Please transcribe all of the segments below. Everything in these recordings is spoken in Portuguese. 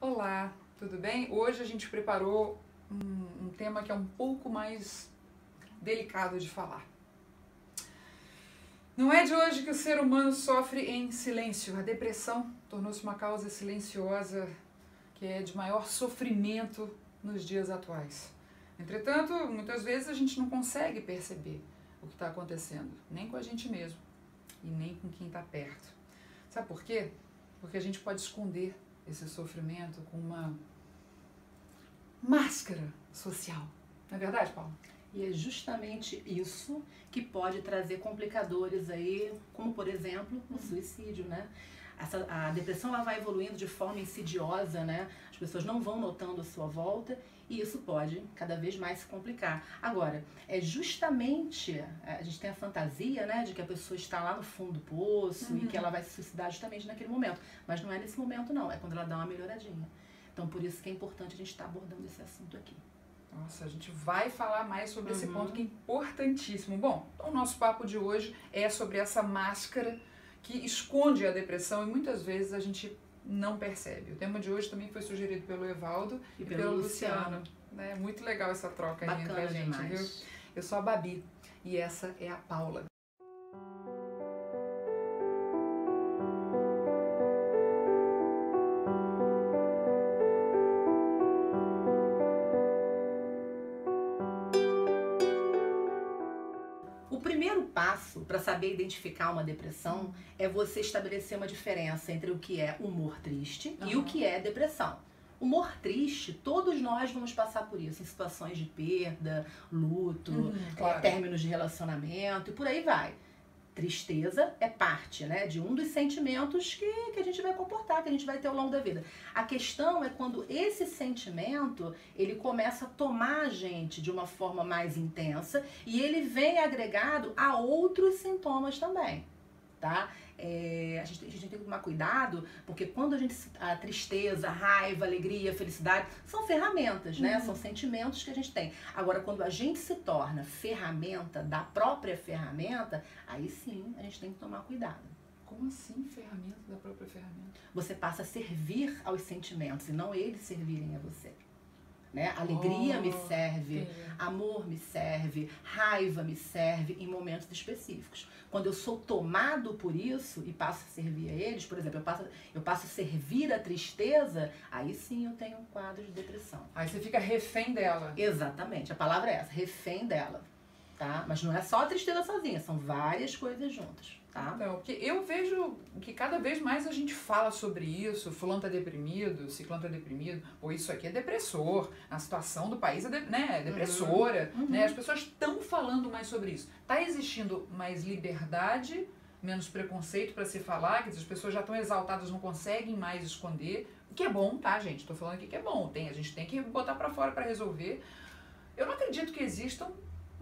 Olá, tudo bem? Hoje a gente preparou um tema que é um pouco mais delicado de falar. Não é de hoje que o ser humano sofre em silêncio. A depressão tornou-se uma causa silenciosa que é de maior sofrimento nos dias atuais. Entretanto, muitas vezes a gente não consegue perceber o que está acontecendo, nem com a gente mesmo e nem com quem está perto. Sabe por quê? Porque a gente pode esconder esse sofrimento com uma máscara social. Não é verdade, Paulo? E é justamente isso que pode trazer complicadores aí, como por exemplo o suicídio, né? A depressão ela vai evoluindo de forma insidiosa, né? As pessoas não vão notando a sua volta e isso pode cada vez mais se complicar. Agora, é justamente, a gente tem a fantasia, né, de que a pessoa está lá no fundo do poço e que ela vai se suicidar justamente naquele momento. Mas não é nesse momento não, é quando ela dá uma melhoradinha. Então por isso que é importante a gente estar abordando esse assunto aqui. Nossa, a gente vai falar mais sobre esse ponto que é importantíssimo. Bom, então o nosso papo de hoje é sobre essa máscara que esconde a depressão e muitas vezes a gente não percebe. O tema de hoje também foi sugerido pelo Evaldo e pelo Luciano. Né? Muito legal essa troca aí entre a gente, demais. Viu? Eu sou a Babi e essa é a Paula. O primeiro passo para saber identificar uma depressão é você estabelecer uma diferença entre o que é humor triste e o que é depressão. Humor triste, todos nós vamos passar por isso, em situações de perda, luto, claro. términos de relacionamento e por aí vai. Tristeza é parte, né, de um dos sentimentos que a gente vai comportar, que a gente vai ter ao longo da vida. A questão é quando esse sentimento, ele começa a tomar a gente de uma forma mais intensa e ele vem agregado a outros sintomas também, tá? A gente tem que tomar cuidado, porque quando a tristeza, a raiva, a alegria, a felicidade, são ferramentas, né? São sentimentos que a gente tem. Agora, quando a gente se torna ferramenta da própria ferramenta, aí sim a gente tem que tomar cuidado. Como assim ferramenta da própria ferramenta? Você passa a servir aos sentimentos e não eles servirem a você. Né? Alegria me serve, amor me serve, raiva me serve em momentos específicos. Quando eu sou tomado por isso e passo a servir a eles, por exemplo, eu passo a servir a tristeza, aí sim eu tenho um quadro de depressão. Aí você fica refém dela. Exatamente, a palavra é essa, refém dela. Tá? Mas não é só a tristeza sozinha, são várias coisas juntas. Tá? Não, porque eu vejo que cada vez mais a gente fala sobre isso, fulano tá deprimido, ciclano tá deprimido, ou isso aqui é depressor, a situação do país é depressora, né? As pessoas estão falando mais sobre isso. Tá existindo mais liberdade, menos preconceito para se falar, quer dizer, as pessoas já estão exaltadas, não conseguem mais esconder, o que é bom, tá, gente? Tô falando aqui que é bom, a gente tem que botar para fora para resolver. Eu não acredito que existam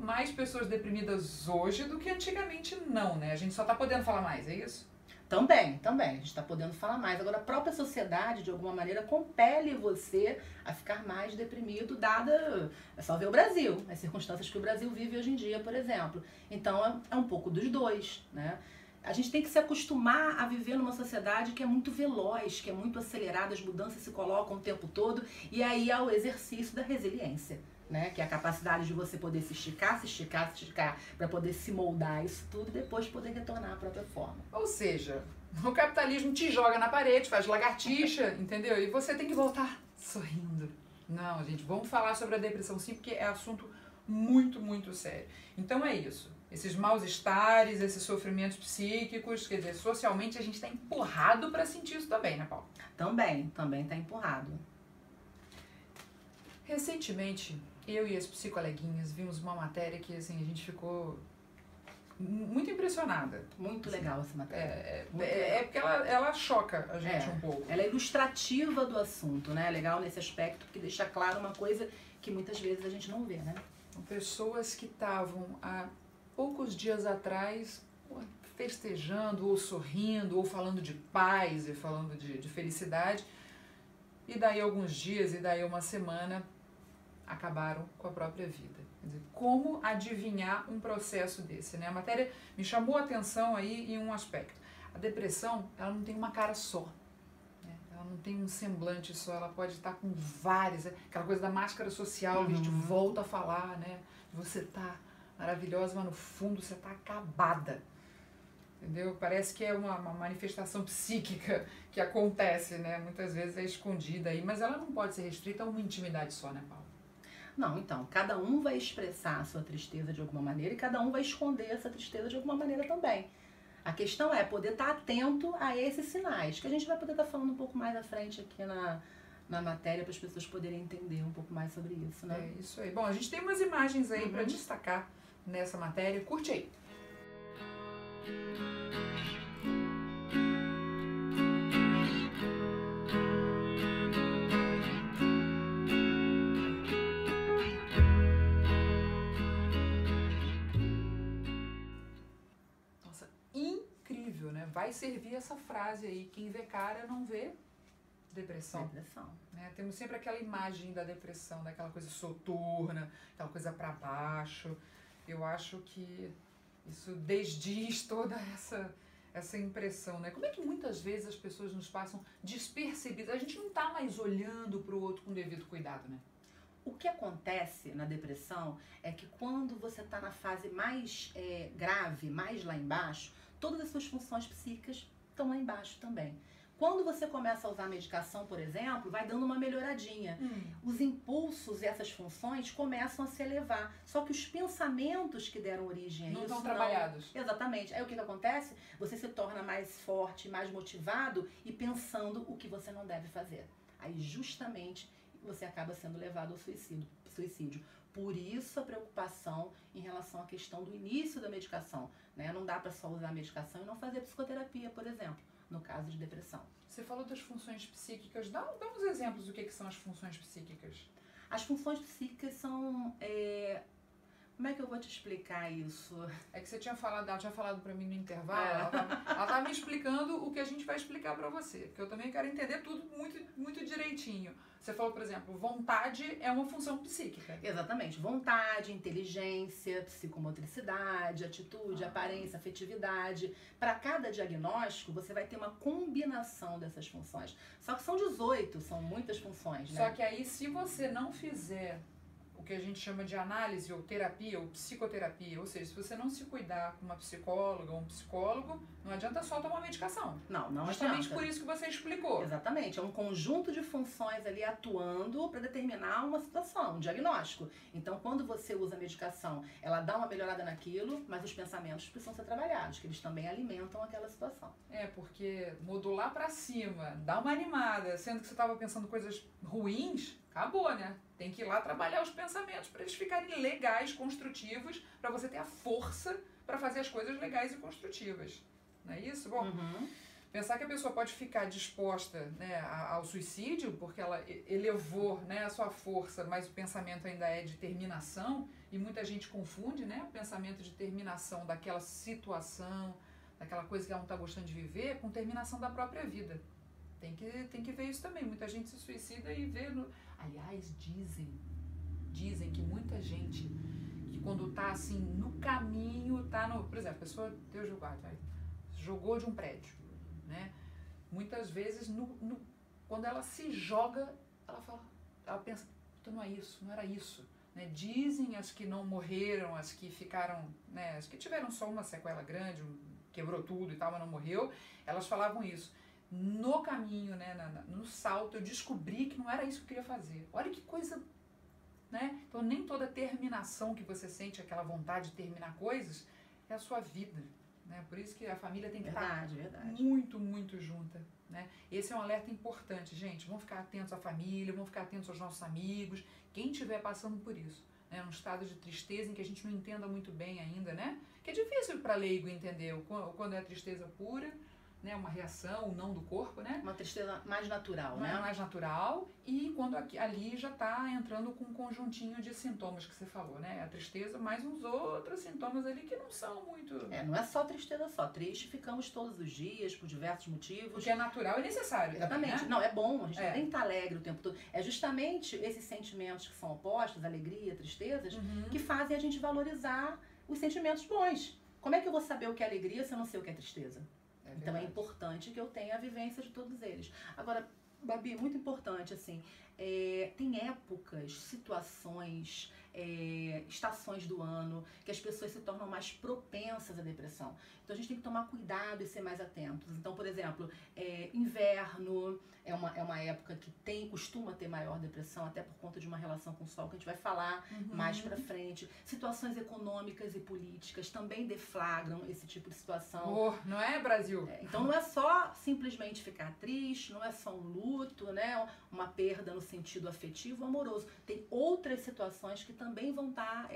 mais pessoas deprimidas hoje do que antigamente não, né? A gente só tá podendo falar mais, é isso? Também, a gente tá podendo falar mais. Agora, a própria sociedade, de alguma maneira, compele você a ficar mais deprimido, dada, é só ver o Brasil, as circunstâncias que o Brasil vive hoje em dia, por exemplo. Então, é um pouco dos dois, né? A gente tem que se acostumar a viver numa sociedade que é muito veloz, que é muito acelerada, as mudanças se colocam o tempo todo, e aí há o exercício da resiliência. Né? Que é a capacidade de você poder se esticar, para poder se moldar isso tudo e depois poder retornar à própria forma. Ou seja, o capitalismo te joga na parede, faz lagartixa, entendeu? E você tem que voltar sorrindo. Não, gente, vamos falar sobre a depressão sim, porque é assunto muito, muito sério. Então é isso. Esses mal-estares, esses sofrimentos psíquicos, quer dizer, socialmente a gente está empurrado para sentir isso também, né, Paulo? Também está empurrado. Recentemente, eu e as psicoleguinhas vimos uma matéria que, assim, a gente ficou muito impressionada. Muito legal essa matéria. Porque ela choca a gente um pouco. Ela é ilustrativa do assunto, né? É legal nesse aspecto, porque deixa claro uma coisa que muitas vezes a gente não vê, né? Pessoas que estavam há poucos dias atrás festejando, ou sorrindo, ou falando de paz, e falando de felicidade, e daí alguns dias, e daí uma semana, acabaram com a própria vida. Quer dizer, como adivinhar um processo desse, né? A matéria me chamou a atenção aí em um aspecto. A depressão, ela não tem uma cara só. Né? Ela não tem um semblante só, ela pode estar com vários, aquela coisa da máscara social que a gente volta a falar, né? Você tá maravilhosa, mas no fundo você tá acabada. Entendeu? Parece que é uma manifestação psíquica que acontece, né? Muitas vezes é escondida aí, mas ela não pode ser restrita a uma intimidade só, né, Paulo? Não, então, cada um vai expressar a sua tristeza de alguma maneira e cada um vai esconder essa tristeza de alguma maneira também. A questão é poder estar atento a esses sinais, que a gente vai poder estar falando um pouco mais à frente aqui na matéria para as pessoas poderem entender um pouco mais sobre isso, né? É isso aí. Bom, a gente tem umas imagens aí para destacar nessa matéria. Curte aí. Nossa, incrível, né? Vai servir essa frase aí, quem vê cara não vê depressão. Depressão. Né? Temos sempre aquela imagem da depressão, daquela coisa soturna, aquela coisa para baixo. Eu acho que isso desdiz toda essa impressão, né? Como é que muitas vezes as pessoas nos passam despercebidas? A gente não está mais olhando para o outro com devido cuidado, né? O que acontece na depressão é que quando você está na fase mais grave, mais lá embaixo, todas as suas funções psíquicas estão lá embaixo também. Quando você começa a usar a medicação, por exemplo, vai dando uma melhoradinha. Os impulsos e essas funções começam a se elevar. Só que os pensamentos que deram origem a não isso estão trabalhados. Exatamente. Aí o que acontece? Você se torna mais forte, mais motivado e pensando o que você não deve fazer. Aí justamente você acaba sendo levado ao suicídio. Por isso a preocupação em relação à questão do início da medicação, né? Não dá para só usar a medicação e não fazer psicoterapia, por exemplo, no caso de depressão. Você falou das funções psíquicas. Dá uns exemplos do que são as funções psíquicas. As funções psíquicas são... Como é que eu vou te explicar isso? É que ela tinha falado pra mim no intervalo, ela tá me explicando o que a gente vai explicar pra você, porque eu também quero entender tudo muito, muito direitinho. Você falou, por exemplo, vontade é uma função psíquica. Exatamente. Vontade, inteligência, psicomotricidade, atitude, aparência, afetividade. Para cada diagnóstico, você vai ter uma combinação dessas funções. Só que são 18, são muitas funções, né? Só que aí, se você não fizer o que a gente chama de análise ou terapia ou psicoterapia, ou seja, se você não se cuidar com uma psicóloga ou um psicólogo, não adianta só tomar medicação. Não Justamente adianta. por isso que você explicou. Exatamente, é um conjunto de funções ali atuando para determinar uma situação, um diagnóstico. Então, quando você usa a medicação, ela dá uma melhorada naquilo, mas os pensamentos precisam ser trabalhados, que eles também alimentam aquela situação. Porque modular pra cima, dar uma animada, sendo que você estava pensando coisas ruins, acabou, né? Tem que ir lá trabalhar os pensamentos para eles ficarem legais, construtivos, para você ter a força para fazer as coisas legais e construtivas. Não é isso? Bom, pensar que a pessoa pode ficar disposta, né, ao suicídio porque ela elevou, né, a sua força, mas o pensamento ainda é de terminação, e muita gente confunde, né, o pensamento de terminação daquela situação, daquela coisa que ela não está gostando de viver, com terminação da própria vida. Tem que ver isso também. Muita gente se suicida e vê... Aliás, dizem que muita gente que quando tá assim no caminho, tá no... Por exemplo, a pessoa, Deus julgado, jogou de um prédio, né? Muitas vezes, quando ela se joga, ela pensa, não é isso, não era isso. Né? Dizem as que não morreram, as que ficaram, né, as que tiveram só uma sequela grande, quebrou tudo e tal, mas não morreu, elas falavam isso. No caminho, né, no salto, eu descobri que não era isso que eu queria fazer. Olha que coisa, né? Então, nem toda terminação que você sente, aquela vontade de terminar coisas, é a sua vida, né? Por isso que a família tem que estar muito, muito junta, né? Esse é um alerta importante, gente. Vamos ficar atentos à família, vamos ficar atentos aos nossos amigos, quem estiver passando por isso, né? Um estado de tristeza em que a gente não entenda muito bem ainda, né? Que é difícil para leigo entender quando é tristeza pura, né, uma reação, o não do corpo, né? Uma tristeza mais natural, né? Mais natural, e quando ali já está entrando com um conjuntinho de sintomas que você falou, né? A tristeza, mais uns outros sintomas ali que não são muito... não é só tristeza só. Triste ficamos todos os dias, por diversos motivos. Porque é natural e necessário. Exatamente. Também, né? Não, é bom, a gente tem que estar alegre o tempo todo. É justamente esses sentimentos que são opostos, alegria, tristezas, que fazem a gente valorizar os sentimentos bons. Como é que eu vou saber o que é alegria se eu não sei o que é tristeza? Então é importante que eu tenha a vivência de todos eles. Agora, Babi, muito importante, assim, tem épocas, situações, estações do ano que as pessoas se tornam mais propensas à depressão. Então a gente tem que tomar cuidado e ser mais atentos. Então, por exemplo, inverno é uma época que costuma ter maior depressão, até por conta de uma relação com o sol, que a gente vai falar mais pra frente. Situações econômicas e políticas também deflagram esse tipo de situação. Não é, Brasil? Então não é só simplesmente ficar triste, não é só um luto, né? Uma perda no sentido afetivo, amoroso. Tem outras situações que também vão estar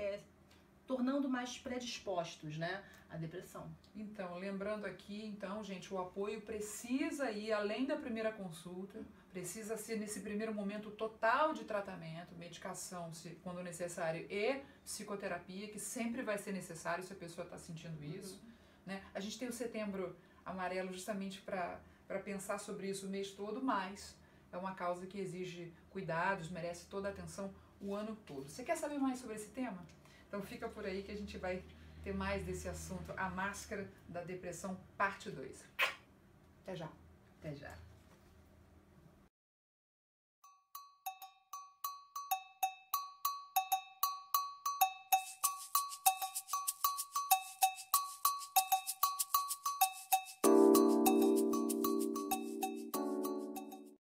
tornando mais predispostos, né, à depressão. Então, lembrando aqui, então, gente, o apoio precisa ir além da primeira consulta, precisa ser nesse primeiro momento total de tratamento, medicação, quando necessário, e psicoterapia, que sempre vai ser necessário se a pessoa está sentindo isso. Né? A gente tem o Setembro Amarelo justamente para pensar sobre isso o mês todo, mas é uma causa que exige cuidados, merece toda a atenção o ano todo. Você quer saber mais sobre esse tema? Então fica por aí que a gente vai ter mais desse assunto, a máscara da depressão, parte 2. Até já. Até já.